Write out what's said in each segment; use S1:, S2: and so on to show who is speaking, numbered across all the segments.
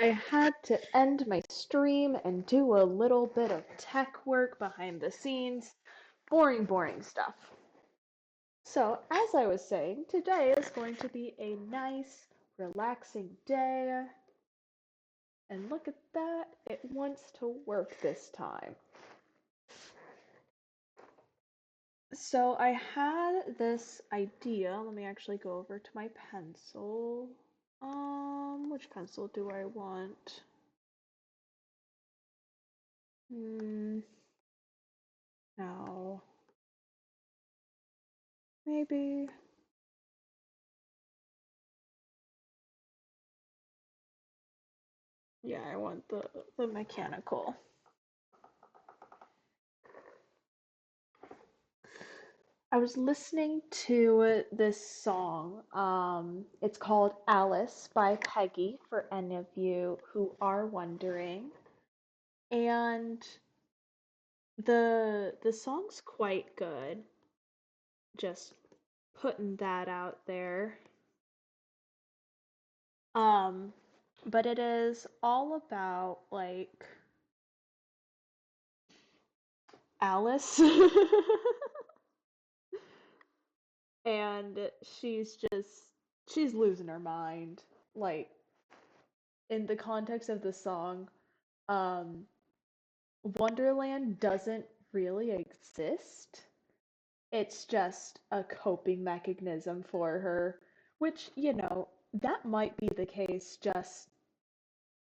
S1: I had to end my stream and do a little bit of tech work behind the scenes. Boring, boring stuff. So, as I was saying, today is going to be a nice, relaxing day. And look at that, it wants to work this time. So, I had this idea. Let me actually go over to my pencil. Which pencil do I want? No. Maybe. Yeah, I want the mechanical. I was listening to this song. It's called Alice by Peggy, for any of you who are wondering. And the song's quite good. Just putting that out there. Um, but it is all about like Alice. And she's losing her mind. Like in the context of the song, um, Wonderland doesn't really exist. It's just a coping mechanism for her, which, that might be the case just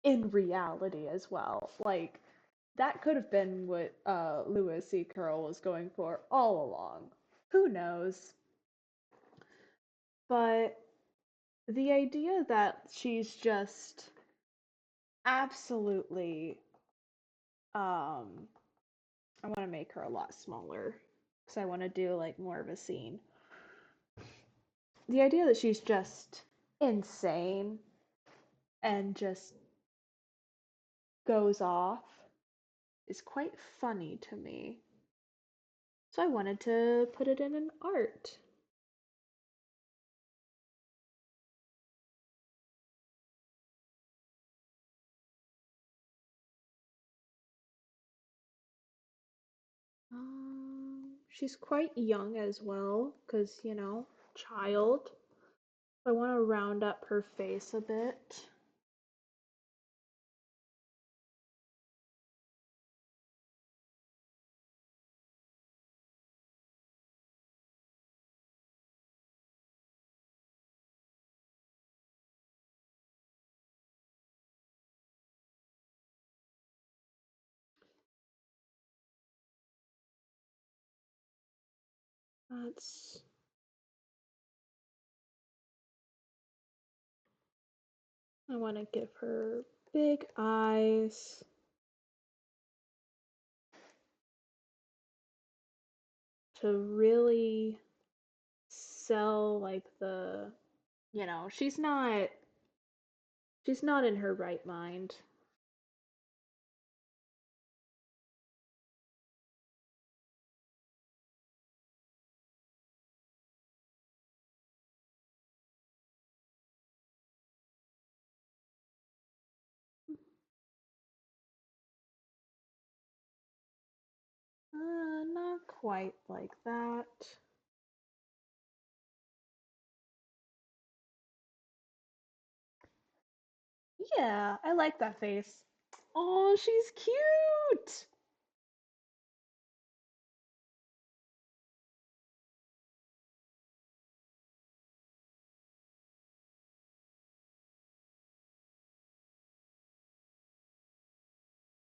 S1: in reality as well. Like, that could have been what Lewis C. Carroll was going for all along. Who knows? But the idea that she's just absolutely um I want to make her a lot smaller because I want to do like more of a scene. The idea that she's just insane and just goes off is quite funny to me. So I wanted to put it in an art. She's quite young as well, because, child. I want to round up her face a bit. That's I want to give her big eyes to really sell like she's not in her right mind. Not quite like that. Yeah, I like that face. Oh, she's cute.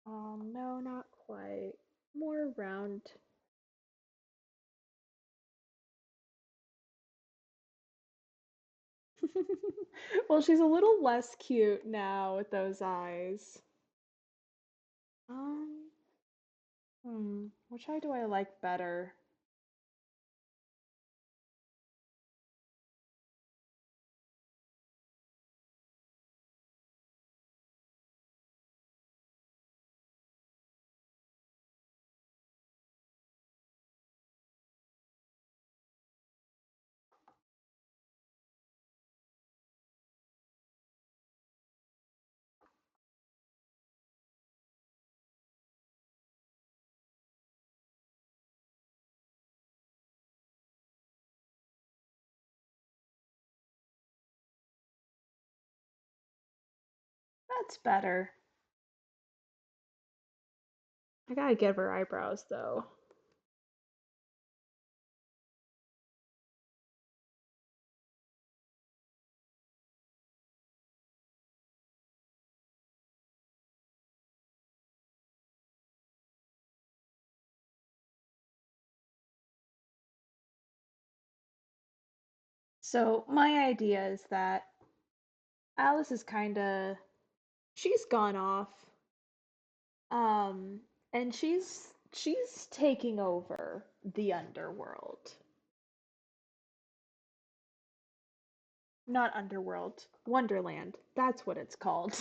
S1: No, not quite. More round. Well, she's a little less cute now with those eyes. Um, which eye do I like better? That's better. I gotta give her eyebrows though. So my idea is that Alice is kinda she's gone off. Um, and she's taking over the underworld. Not underworld, Wonderland. That's what it's called.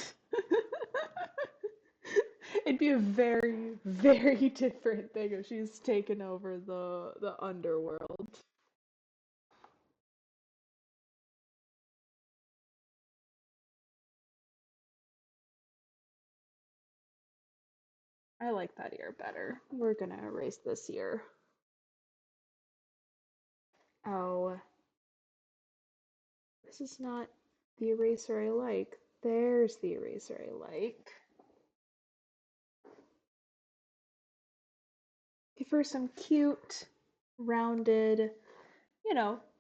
S1: It'd be a very, very different thing if she's taken over the underworld. I like that ear better. We're gonna erase this ear. Oh, this is not the eraser I like. There's the eraser I like. Give her some cute, rounded,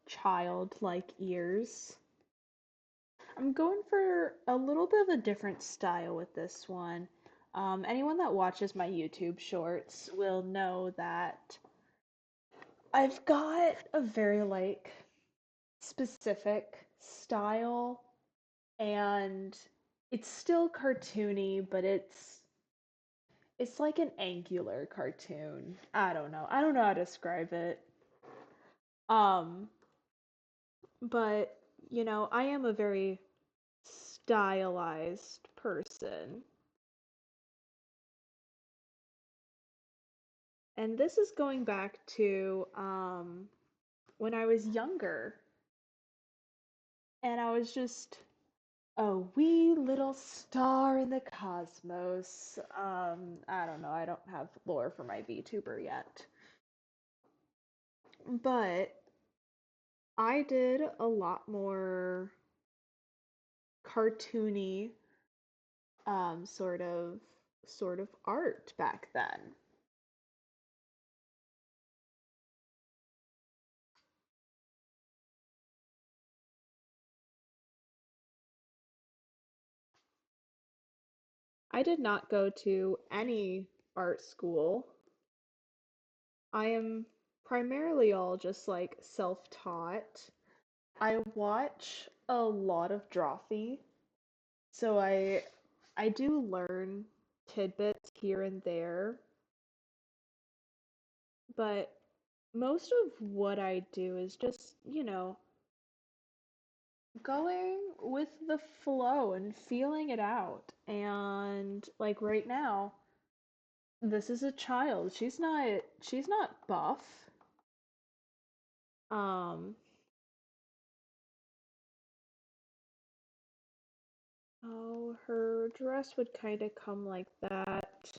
S1: childlike ears. I'm going for a little bit of a different style with this one. Anyone that watches my YouTube shorts will know that I've got a very specific style, and it's still cartoony, but it's like an angular cartoon. I don't know. I don't know how to describe it. Um, but I am a very stylized person. And this is going back to when I was younger and I was just a wee little star in the cosmos. I don't know, I don't have lore for my VTuber yet. But I did a lot more cartoony sort of art back then. I did not go to any art school. I am primarily all just like self-taught. I watch a lot of Drawfee, so I do learn tidbits here and there, but most of what I do is just, going with the flow and feeling it out. And like right now, this is a child. She's not buff. Um, oh, her dress would kind of come like that.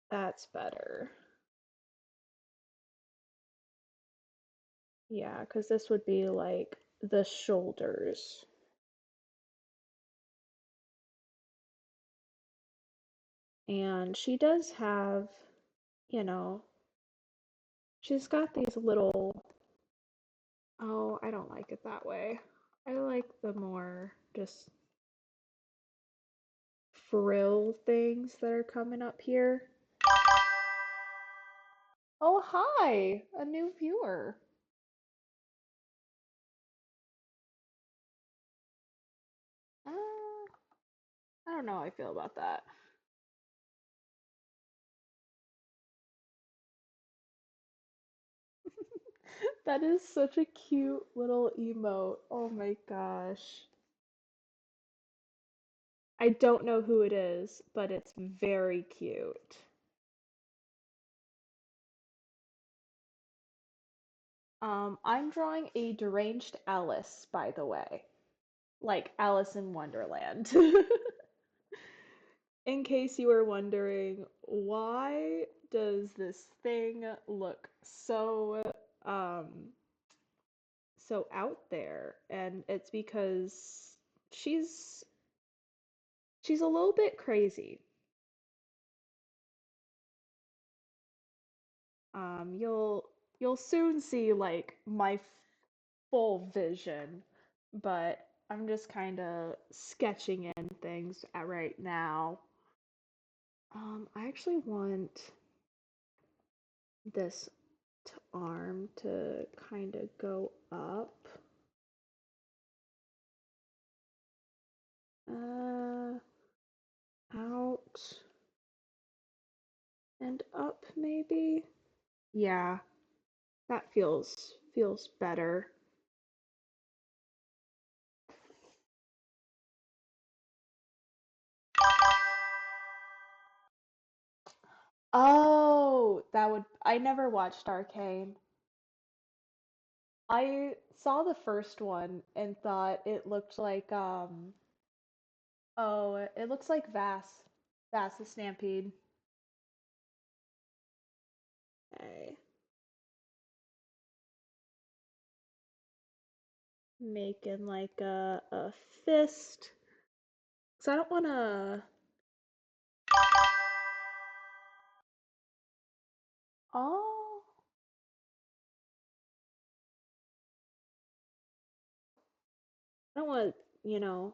S1: That's better. Yeah, because this would be like the shoulders. And she does have, you know, she's got these little. Oh, I don't like it that way. I like the more just frill things that are coming up here. Oh, hi! A new viewer. Uh, I don't know how I feel about that. That is such a cute little emote. Oh my gosh. I don't know who it is, but it's very cute. I'm drawing a deranged Alice, by the way. Like Alice in Wonderland. In case you were wondering, why does this thing look um so out there, and it's because she's she's a little bit crazy. You'll soon see like my full vision, but I'm just kind of sketching in things at right now. I actually want this arm to kind of go up. Uh, Out and up maybe. Yeah, that feels better. Oh, that would I never watched Arcane. I saw the first one and thought it looked like oh, it looks like Vass the Stampede. Okay. Making like a fist. So I don't wanna oh I don't wanna, you know,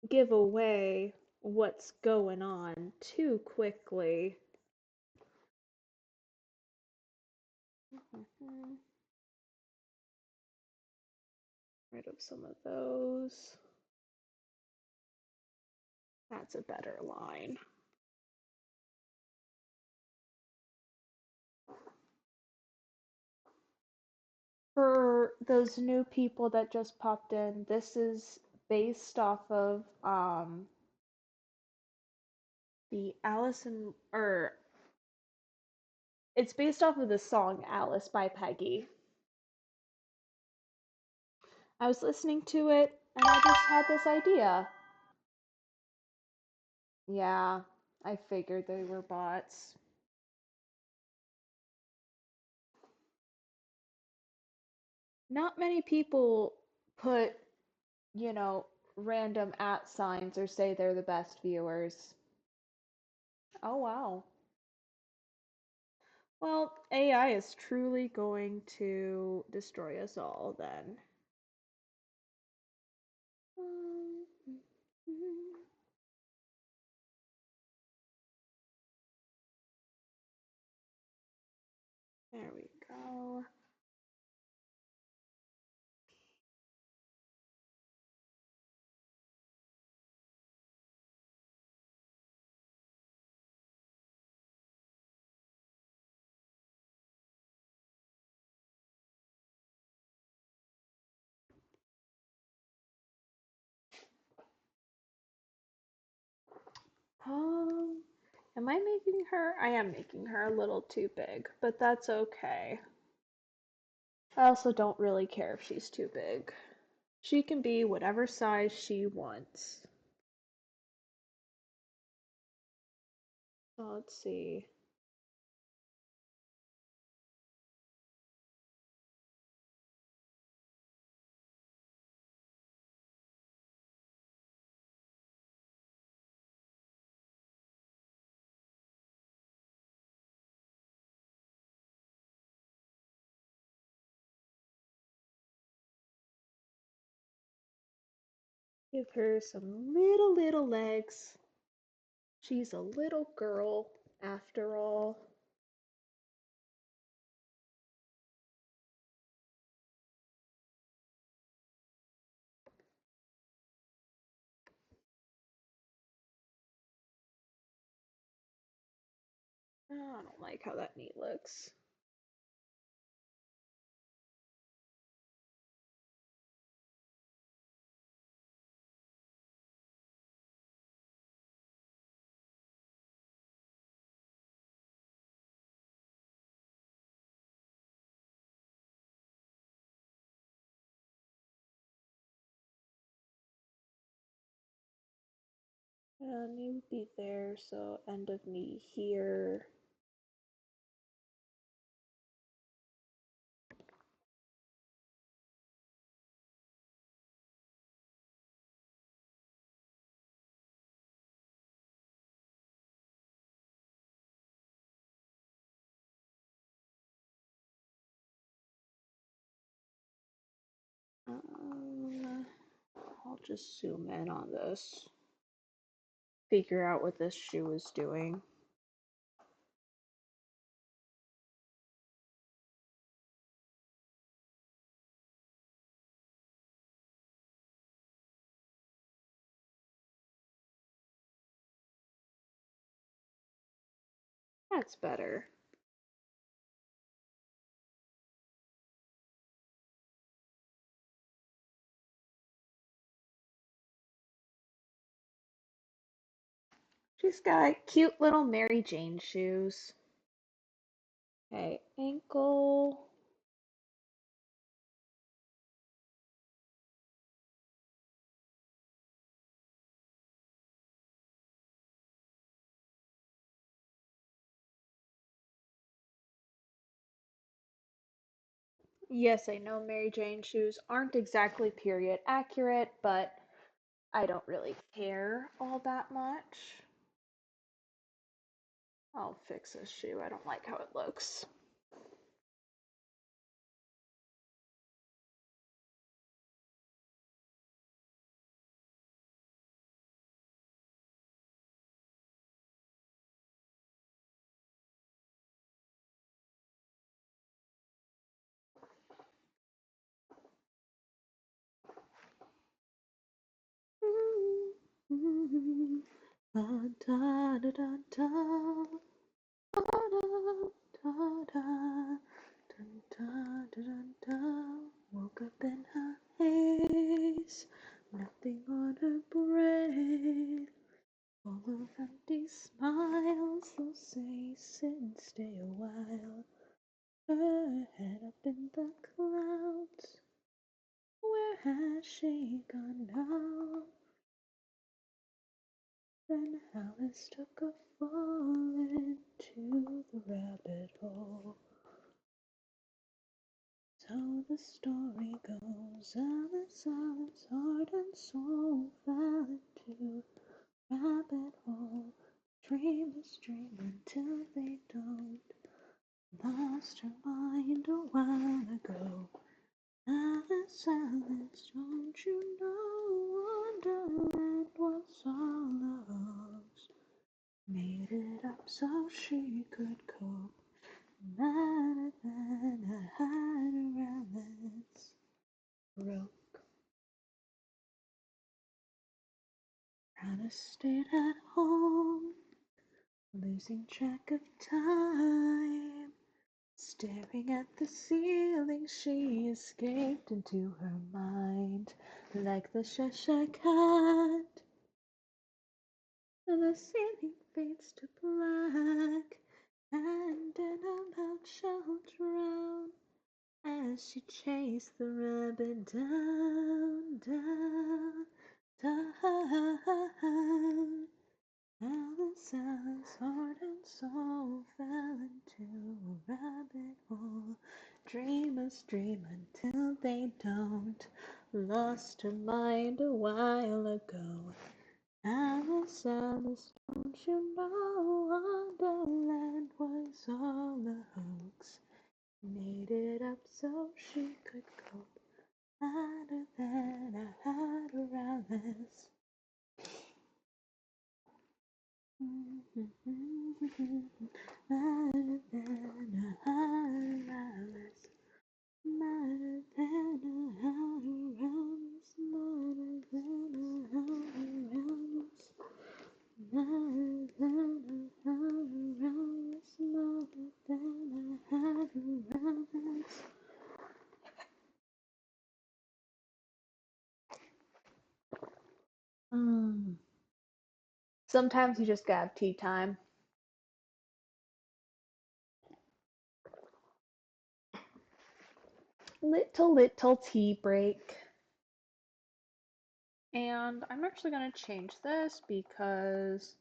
S1: give away what's going on too quickly. Mhm. Rid of some of those. That's a better line. For those new people that just popped in, this is based off of the Allison or it's based off of the song Alice by Peggy. I was listening to it and I just had this idea. Yeah, I figured they were bots. Not many people put, you know, random at signs or say they're the best viewers. Oh wow. Well, AI is truly going to destroy us all then. Um, There we go. Um, am I making her? I am making her a little too big, but that's okay. I also don't really care if she's too big. She can be whatever size she wants. So let's see. Give her some little legs. She's a little girl after all. Oh, I don't like how that knee looks. Knee would be there, so end of knee here. Um, I'll just zoom in on this, figure out what this shoe is doing. That's better. She's got cute little Mary Jane shoes. Okay, ankle. Yes, I know Mary Jane shoes aren't exactly period accurate, but I don't really care all that much. I'll fix this shoe. I don't like how it looks. Da, da, da, da, da. Da, da, da, dun, da, da, dun, da. Woke up in her haze, nothing on her brain. Full of empty smiles, they'll say, sit and stay a while. Her head up in the clouds, where has she gone now? Then Alice took a fall into the rabbit hole. So the story goes, Alice's heart and soul fell into rabbit hole. Dreamers dream until they don't. Lost her mind a while ago. Alice, Alice, don't you know Wonderland was all a hoax? Made it up so she could cope. Better than a hide around this rope. Alice stayed at home, losing track of time. Staring at the ceiling, she escaped into her mind. Like the Cheshire Cat, the ceiling fades to black, and in a mouth shall drown as she chased the rabbit down, down, down. Alice's heart and soul fell into a rabbit hole. Dreamers dream until they don't. Lost her mind a while ago. Alice, Alice, don't you know Wonderland was all a hoax? Made it up so she could cope. Harder than I had around this. Madder than a hard Alice. Madder than a hard Alice. Madder than a hard Alice. Madder than a hard Alice. Madder than a hard Alice. Mm. Sometimes you just gotta have tea time. Little tea break. And I'm actually going to change this because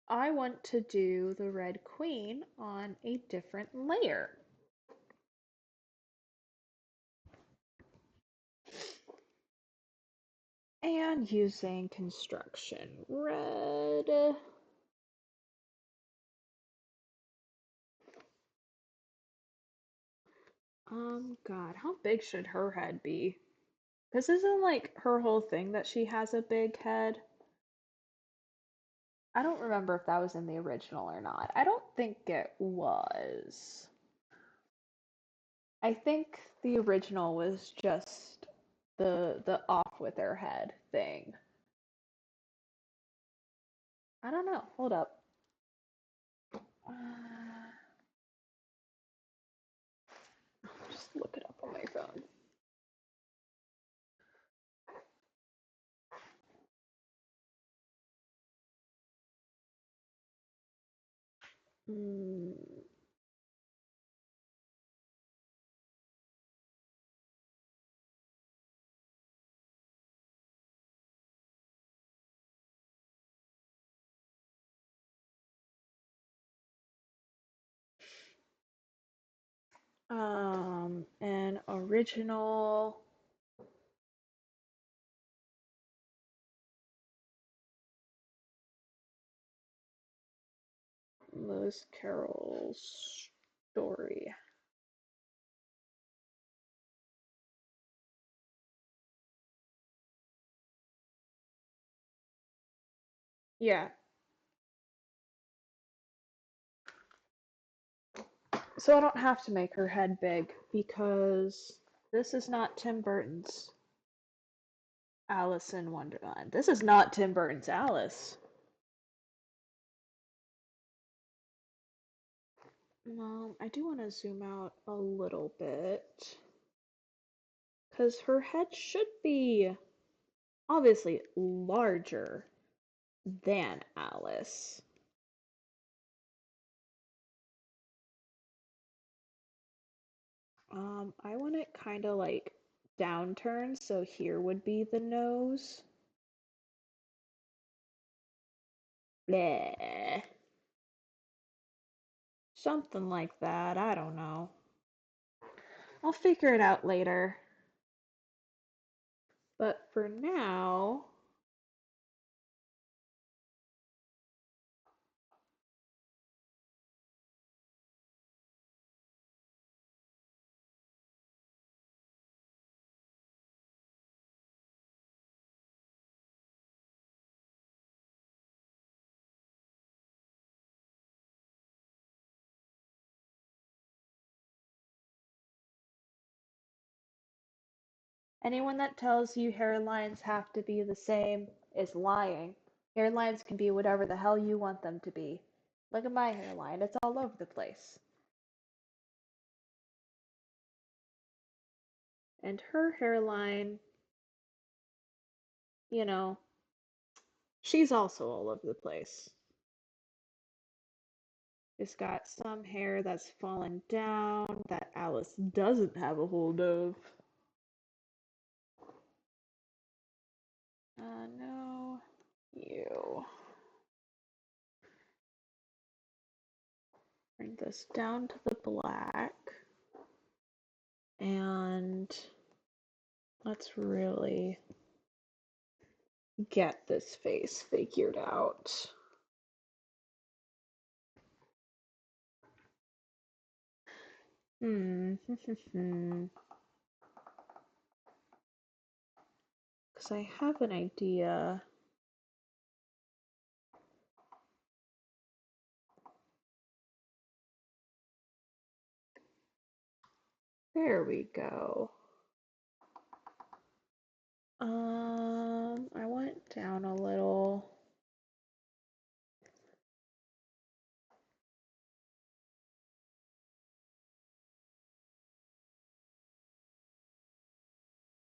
S1: I want to do the Red Queen on a different layer. And using construction red. God, how big should her head be? This isn't like her whole thing that she has a big head. I don't remember if that was in the original or not. I don't think it was. I think the original was just the off with her head thing. I don't know. Hold up. Just look it up on my phone. Mm, an original Lewis Carroll story. Yeah. So I don't have to make her head big because this is not Tim Burton's Alice in Wonderland. This is not Tim Burton's Alice. I do want to zoom out a little bit because her head should be obviously larger than Alice. I want it kind of like downturned, so here would be the nose. Bleh. Something like that, I don't know. I'll figure it out later. But for now, anyone that tells you hairlines have to be the same is lying. Hairlines can be whatever the hell you want them to be. Look at my hairline, it's all over the place. And her hairline, you know, she's also all over the place. She's got some hair that's fallen down that Alice doesn't have a hold of. No. You. Bring this down to the black. And let's really get this face figured out. Because I have an idea. There we go. I went down a little.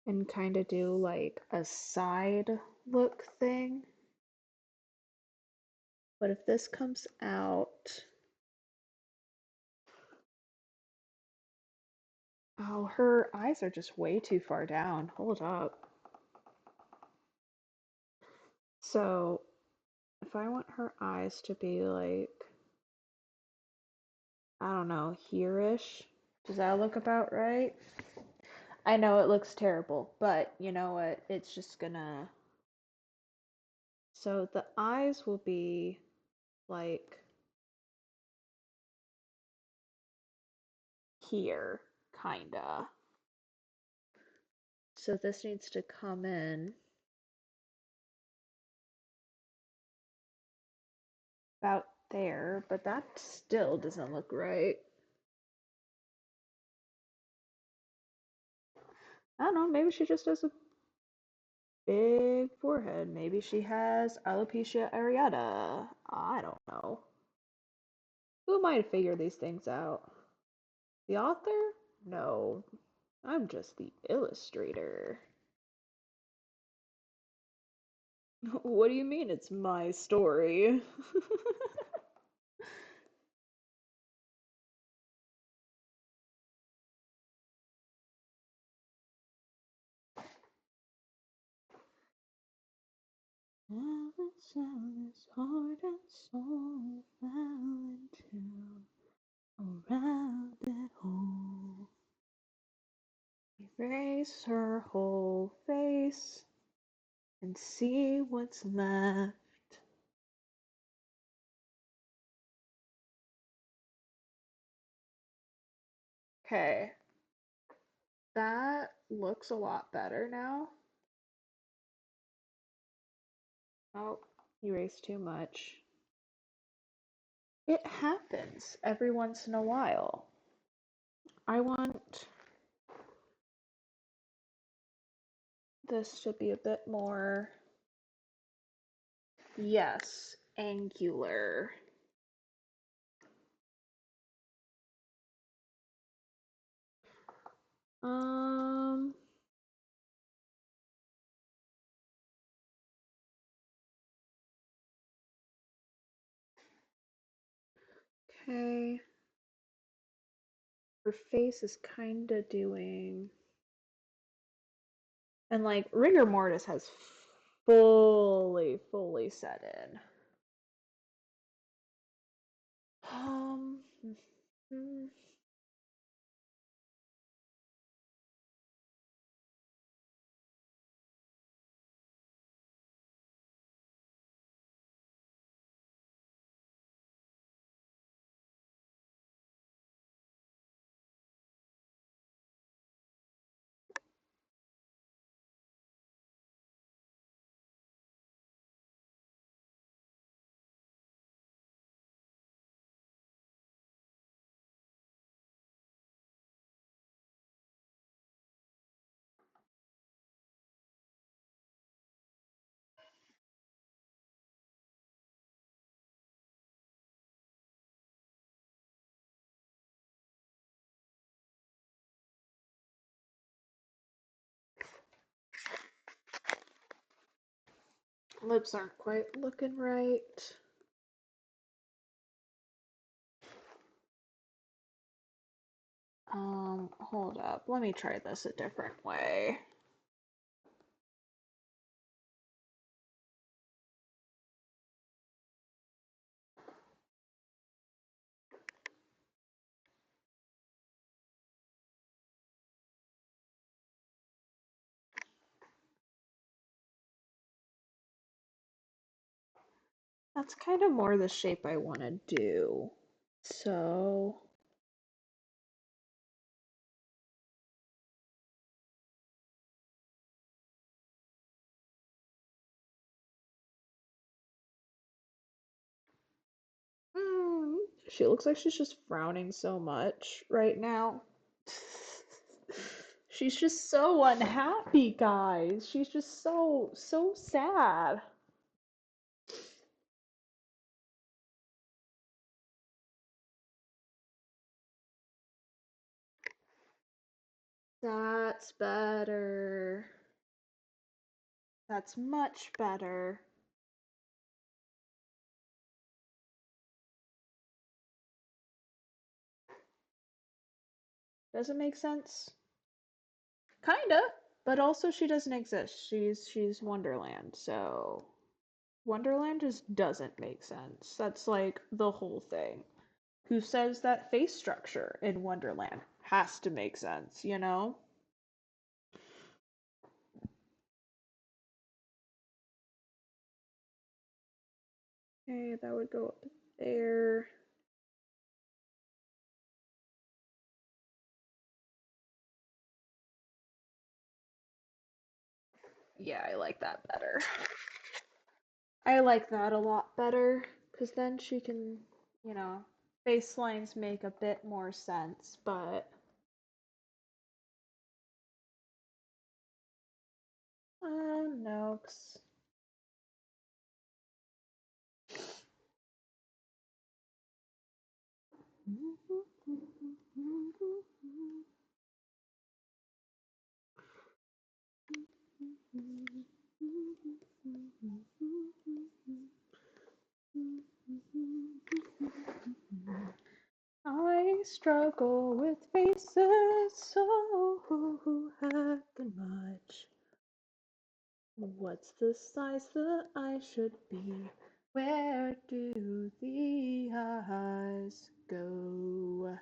S1: And kind of do like a side look thing. But if this comes out, oh, her eyes are just way too far down. Hold up. So, if I want her eyes to be like, I don't know, here-ish, does that look about right? I know it looks terrible, but you know what? It's just gonna. So the eyes will be like here, kinda. So this needs to come in about there, but that still doesn't look right. I don't know, maybe she just has a big forehead. Maybe she has alopecia areata. I don't know. Who am I to figure these things out? The author? No, I'm just the illustrator. What do you mean it's my story? Never sell his heart and soul fell into a rabbit hole. Erase her whole face and see what's left. Okay, that looks a lot better now. Oh, erase too much. It happens every once in a while. I want this to be a bit more, yes, angular. Um, okay. Her face is kinda doing, and like rigor mortis has fully set in. Um, mm, lips aren't quite looking right. Hold up. Let me try this a different way. That's kind of more the shape I want to do. So, mm, she looks like she's just frowning so much right now. She's just so unhappy, guys. She's just so sad. That's better. That's much better. Does it make sense? Kinda, but also she doesn't exist. She's Wonderland, so Wonderland just doesn't make sense. That's like the whole thing. Who says that face structure in Wonderland has to make sense, you know? Okay, that would go up there. Yeah, I like that better. I like that a lot better because then she can, you know, baselines make a bit more sense, but no. I struggle with faces so heckin' much. What's the size that I should be? Where do the eyes go?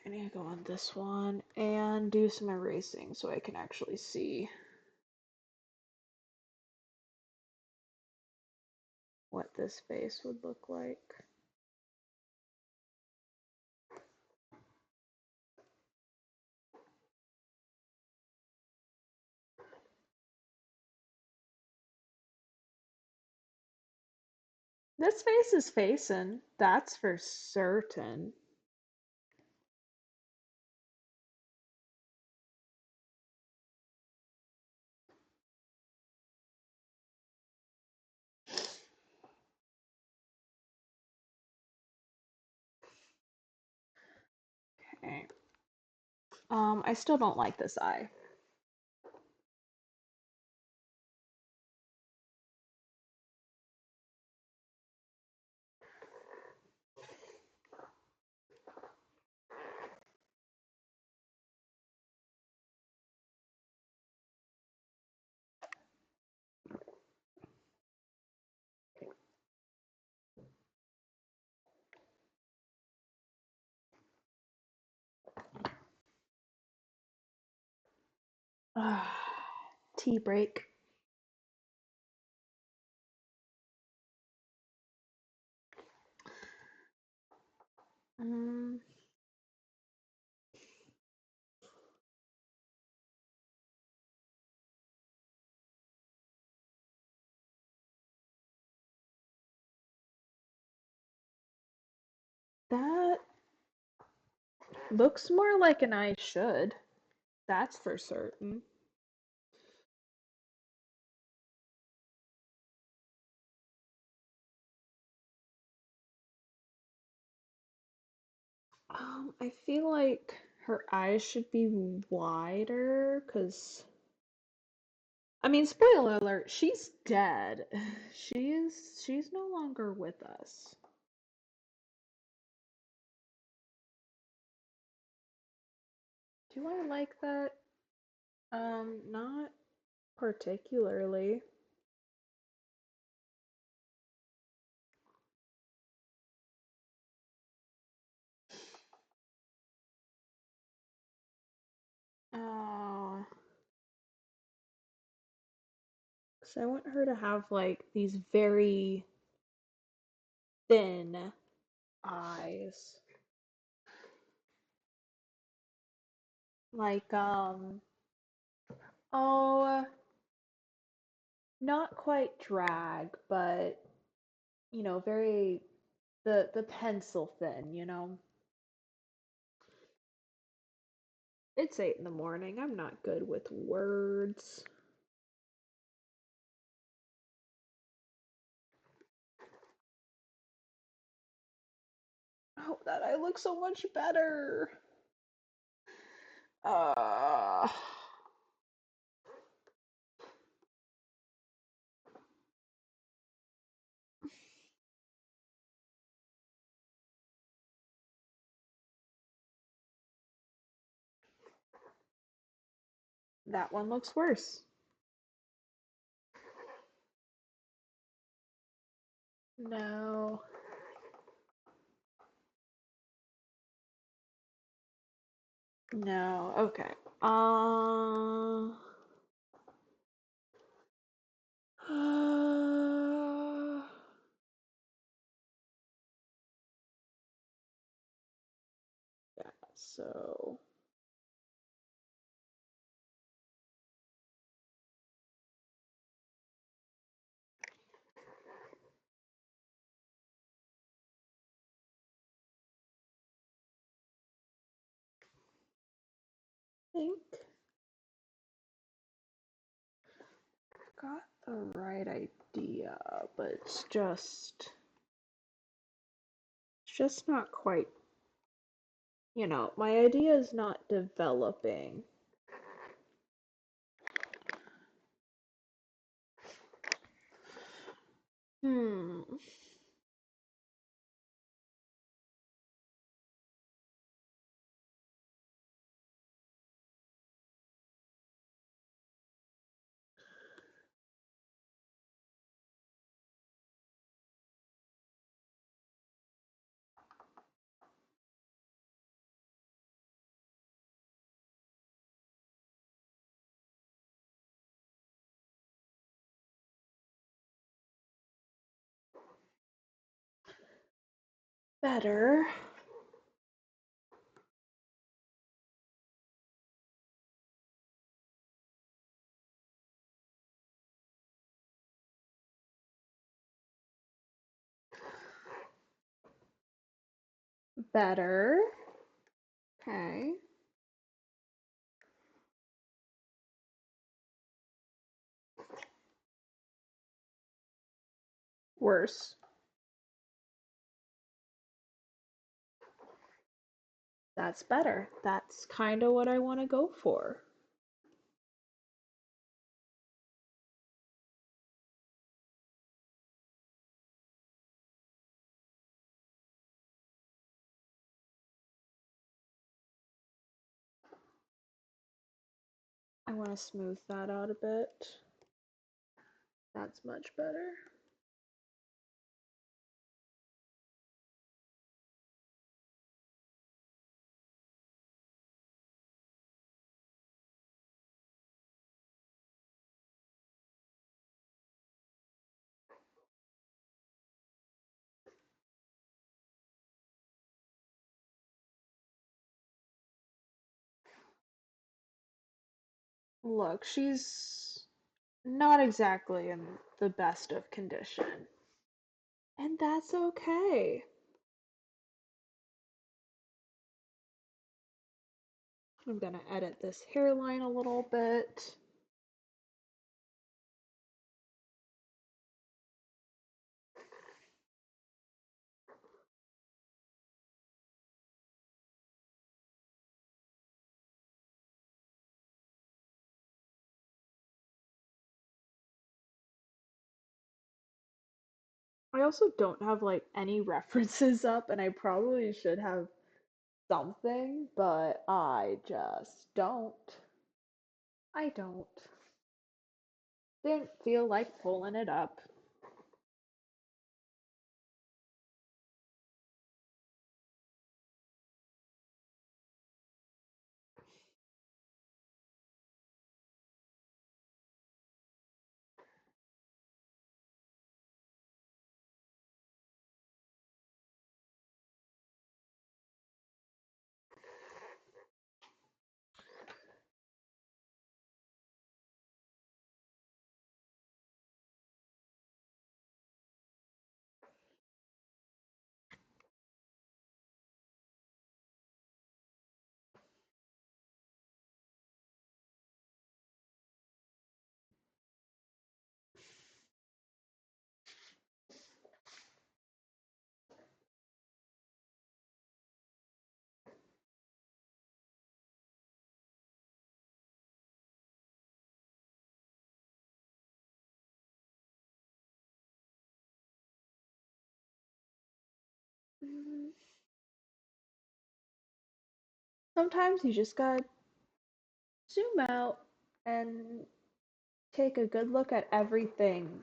S1: I need to go on this one and do some erasing so I can actually see what this face would look like. This face is facing, that's for certain. Okay. I still don't like this eye. Tea break. Um, that looks more like an eye should. That's for certain. I feel like her eyes should be wider, because I mean, spoiler alert, she's dead. She's no longer with us. Do I like that? Not particularly. Oh, because I want her to have like these very thin eyes. Like, oh, not quite drag, but very the pencil thin, you know? It's 8 in the morning. I'm not good with words. Oh, that eye looks so much better. Uh, that one looks worse. No. No. Okay. Uh, So, I think I got the right idea, but it's just not quite, my idea is not developing. Hmm. Better. Better. Okay. Worse. That's better. That's kind of what I want to go for. I want to smooth that out a bit. That's much better. Look, she's not exactly in the best of condition. And that's okay. I'm gonna edit this hairline a little bit. I also don't have like any references up, and I probably should have something, but I just don't. I don't. Didn't feel like pulling it up. Mm, Sometimes you just gotta zoom out and take a good look at everything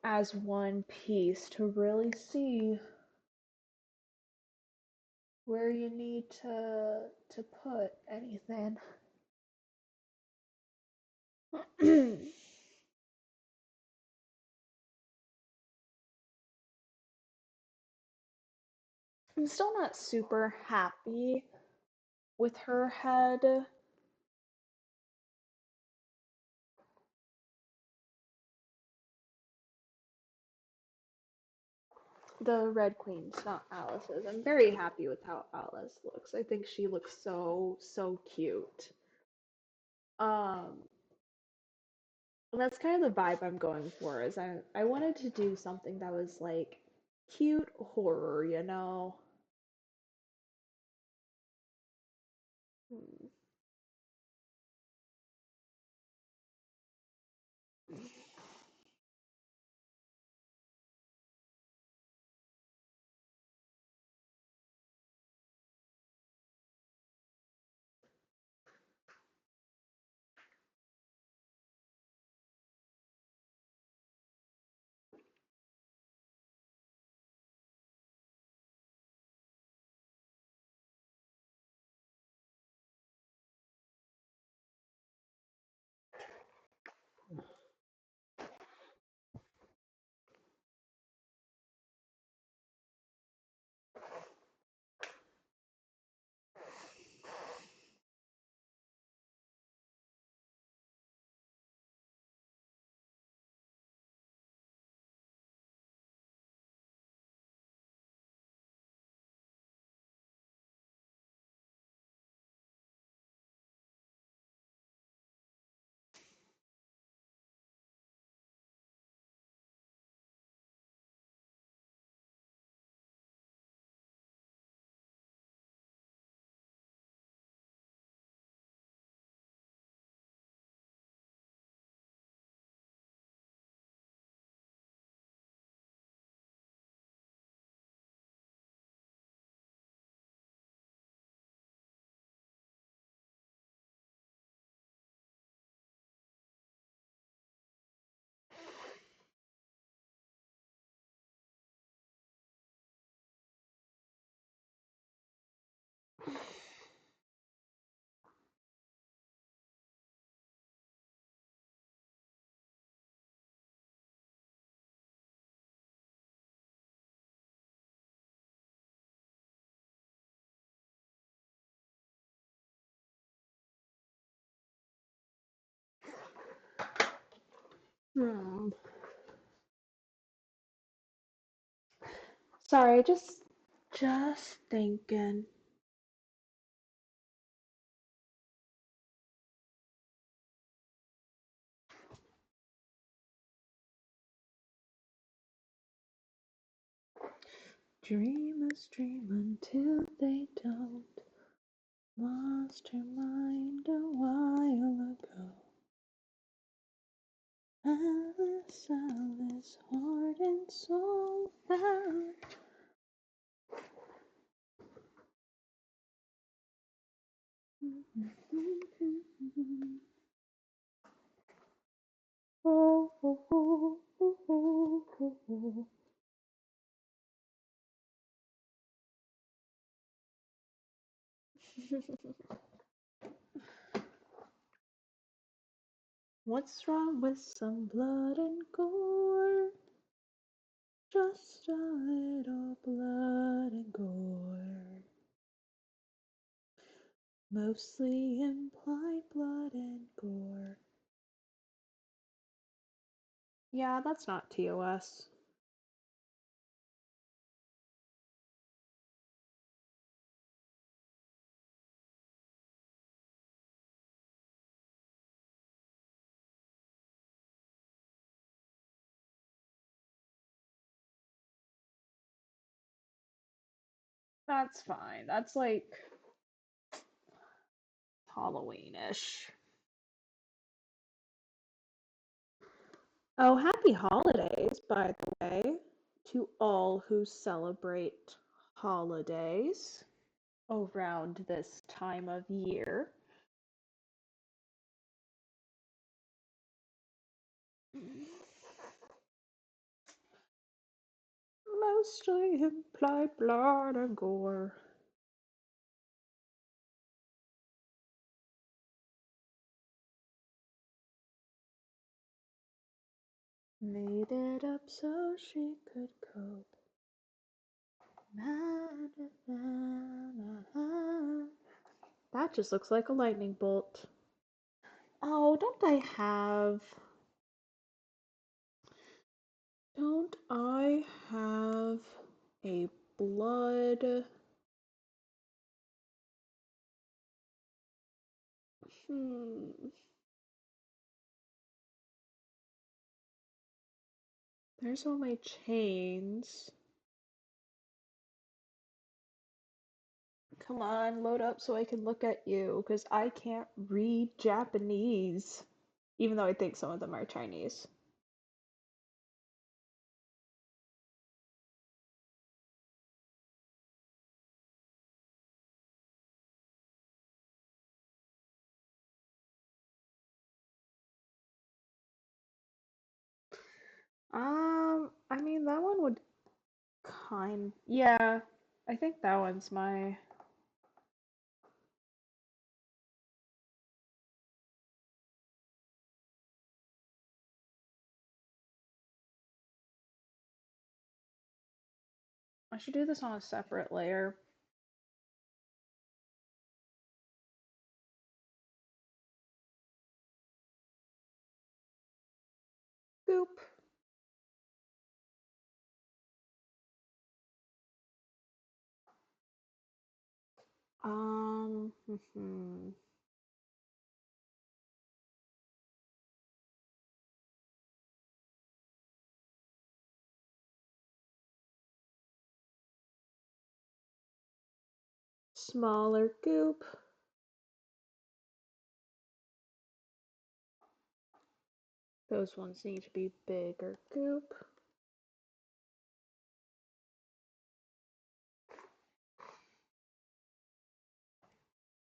S1: as one piece to really see where you need to put anything. I'm still not super happy with her head. The Red Queen's, not Alice's. I'm very happy with how Alice looks. I think she looks so cute. Um, and that's kind of the vibe I'm going for. Is I wanted to do something that was like cute horror, you know? Hmm. Hmm. Sorry, just thinking. Dreamers dream until they don't. Lost her mind a while ago. Alice, Alice, heart and soul found. Oh, oh, oh, oh, oh, oh, oh. What's wrong with some blood and gore? Just a little blood and gore. Mostly implied blood and gore. Yeah, that's not TOS. That's fine. That's like Halloweenish. Oh, happy holidays, by the way, to all who celebrate holidays around this time of year. Mostly imply blood and gore. Made it up so she could cope. Na, na, na, na, na. That just looks like a lightning bolt. Oh, don't I have a blood? Hmm. There's all my chains. Come on, load up so I can look at you, because I can't read Japanese. Even though I think some of them are Chinese. I mean, that one would yeah, I think that one's my. I should do this on a separate layer. Boop. Um, Smaller goop. Those ones need to be bigger goop.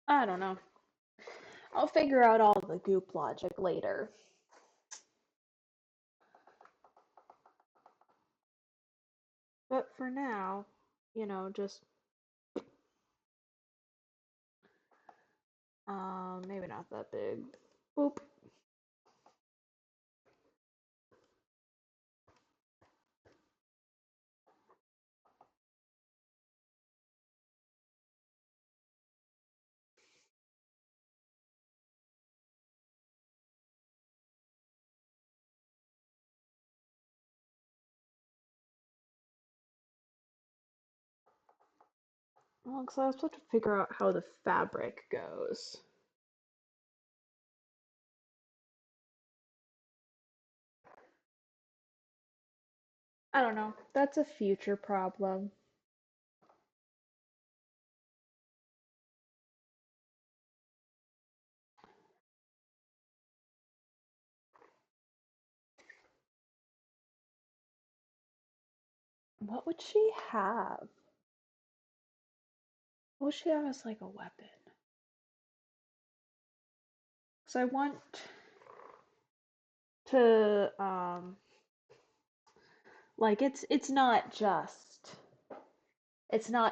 S1: I don't know. I'll figure out all the goop logic later. But for now, just maybe not that big. Boop. Well, because I was supposed to figure out how the fabric goes. I don't know. That's a future problem. What would she have? What would she have as like a weapon? Because I want to like it's not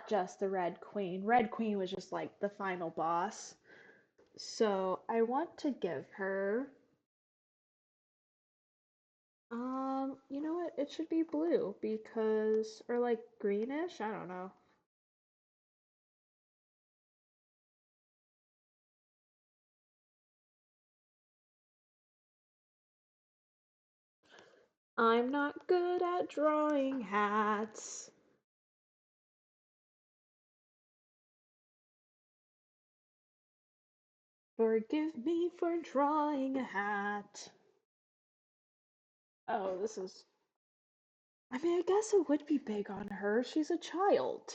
S1: just the Red Queen. Red Queen was just like the final boss. So I want to give her you know what? It should be blue because or like greenish, I don't know. I'm not good at drawing hats. Forgive me for drawing a hat. Oh, this is. I mean, I guess it would be big on her. She's a child.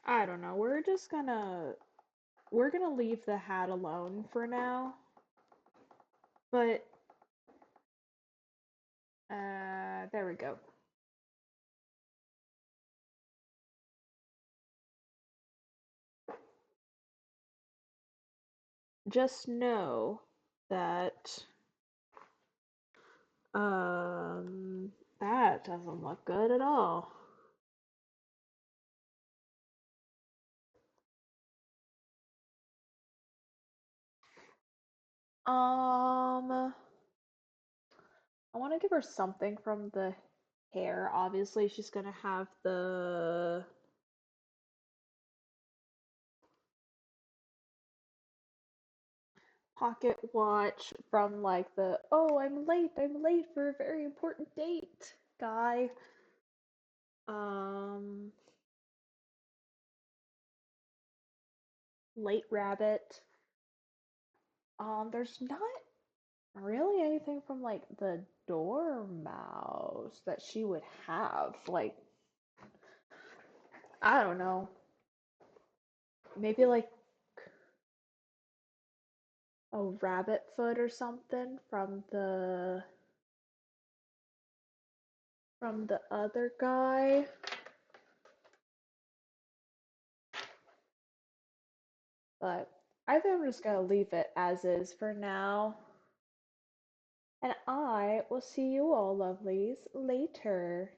S1: I don't know. We're gonna leave the hat alone for now. But there we go. Just know that that doesn't look good at all. Um I want to give her something from the hair. Obviously, she's gonna have the pocket watch from like the oh, I'm late for a very important date guy. Um, late rabbit. There's not really anything from like the dormouse that she would have. Like, I don't know. Maybe like a rabbit foot or something from the other guy. But I think I'm just gonna leave it as is for now. And I will see you all lovelies later.